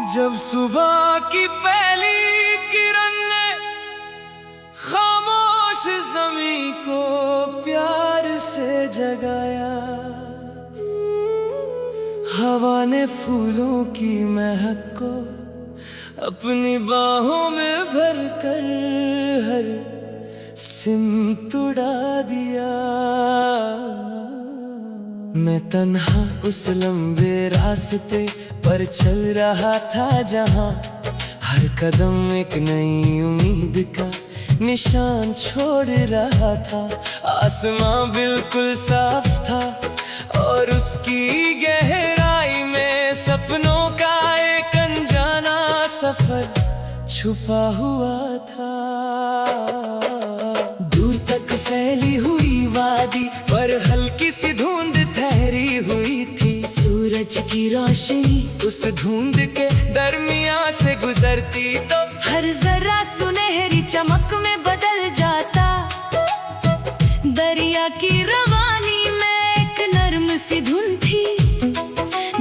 जब सुबह की पहली किरण ने खामोश ज़मीं को प्यार से जगाया, हवा ने फूलों की महक को अपनी बाहों में भरकर हर सिमत उड़ा दिया। मैं तन्हा उस लंबे रास्ते पर चल रहा था जहां हर कदम एक नई उम्मीद का निशान छोड़ रहा था। आसमां बिल्कुल साफ था और उसकी गहराई में सपनों का एक अनजाना सफर छुपा हुआ था। दूर तक फैली हुई वादी पर हल्की सी धुंध ठहरी हुई थी। सूरज की रोशनी उस धुंध के दरमियां से गुजरती तो हर जरा सुनहरी चमक में बदल जाता। दरिया की रवानी में एक नर्म सी धुन थी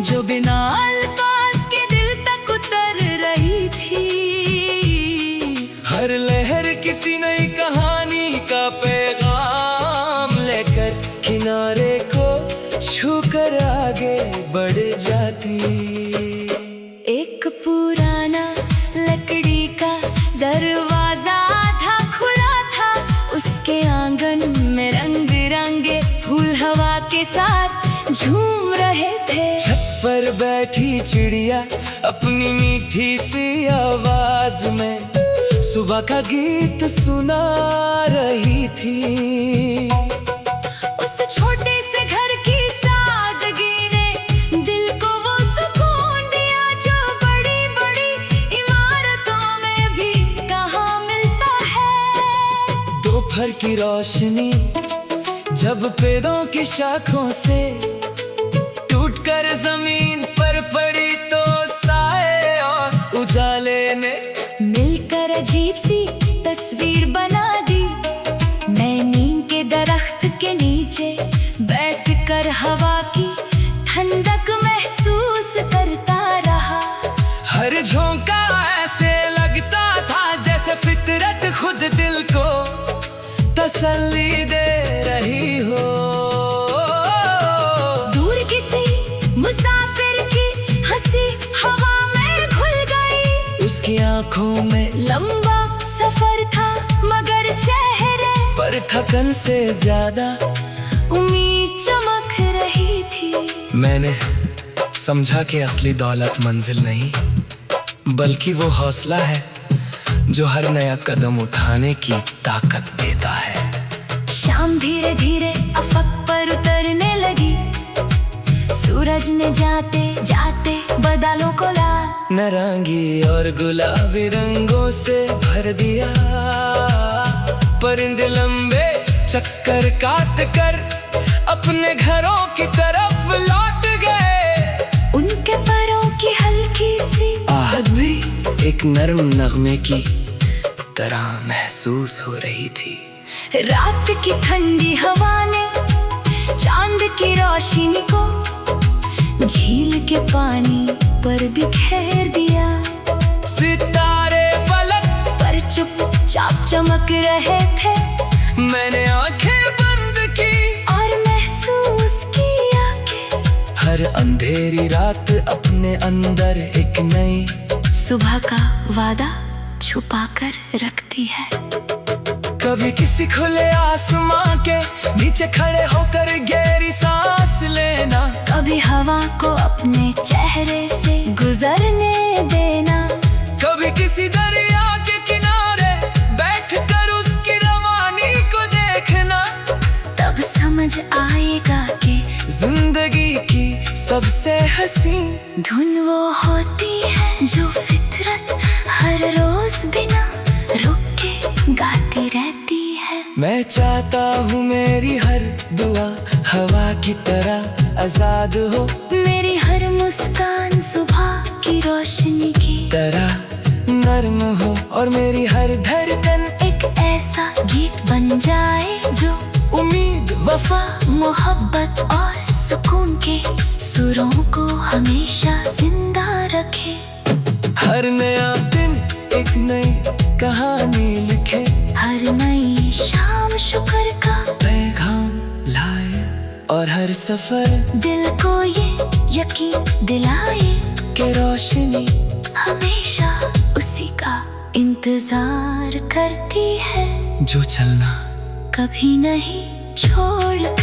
जो बिना अल्फाज के दिल तक उतर रही थी। हर लहर किसी नई कहानी का पैगाम लेकर किनारे को छूकर आगे बढ़ जाती। एक पुराना लकड़ी का दरवाजा था, खुला था। उसके आंगन में रंग बिरंगे फूल हवा के साथ झूम रहे थे। छत पर बैठी चिड़िया अपनी मीठी सी आवाज में सुबह का गीत सुना रही थी। उस छोटे से घर की सादगी ने दिल को वो सुकून दिया जो बड़ी बड़ी इमारतों में भी कहाँ मिलता है। दोपहर की रोशनी जब पेड़ों की शाखों से टूटकर जमीन पर पड़ी तो साए और उजाले ने मिलकर अजीब सी तस्वीर बना दी। मैं नीम के दरख्त के नीचे बैठकर हवा की ठंडक महसूस करता रहा। हर झोंका ऐसे लगता था जैसे फितरत खुद दिल को तसल्ली दे रही हो। दूर किसी मुसाफिर की हंसी हवा में घुल गई। उसकी आंखों में लंबा सफर था मगर चेहरे पर थकन से ज्यादा उम्मीद चमक रही थी। मैंने समझा कि असली दौलत मंजिल नहीं बल्कि वो हौसला है जो हर नया कदम उठाने की ताकत देता है। शाम धीरे धीरे अफक पर उतरने लगी। सूरज ने जाते जाते बादलों को लाल नारंगी और गुलाबी रंगों से भर दिया। परिंदे लंबे चक्कर काट कर अपने घरों की तरफ लौट गए। उनके पैरों की हल्की सी आहट भी एक नर्म नगमे की तरह महसूस हो रही थी। रात की ठंडी हवा ने चांद की रोशनी को झील के पानी पर बिखेर दिया। सितारे फलक पर चुपचाप चमक रहे थे। मैंने आंखें बंद की और महसूस किया कि हर अंधेरी रात अपने अंदर एक नई सुबह का वादा छुपा कर रखती है। कभी किसी खुले आसमां के नीचे खड़े होकर गहरी सांस लेना। कभी हवा को अपने चेहरे से गुजरने देना। कभी किसी दरिया के किनारे बैठकर उसकी रवानी को देखना। तब समझ आएगा कि जिंदगी की सबसे हसीन धुन वो होती है जो फितरत हर रोज बिना रुके गाती रहती है। मैं चाहता हूँ मेरी हर दुआ हवा की तरह आजाद हो। मेरी हर मुस्कान सुबह की रोशनी की तरह नर्म हो और मेरी हर धड़कन एक ऐसा गीत बन जाए जो उम्मीद वफा मोहब्बत और सुकून के सुरों को हमेशा जिंदा रखे। हर नया दिन एक नई कहानी लिखे, हर नई शाम शुक्र का पैगाम लाए, और हर सफर दिल को ये यकीन दिलाए के रोशनी हमेशा उसी का इंतजार करती है, जो चलना कभी नहीं छोड़ती।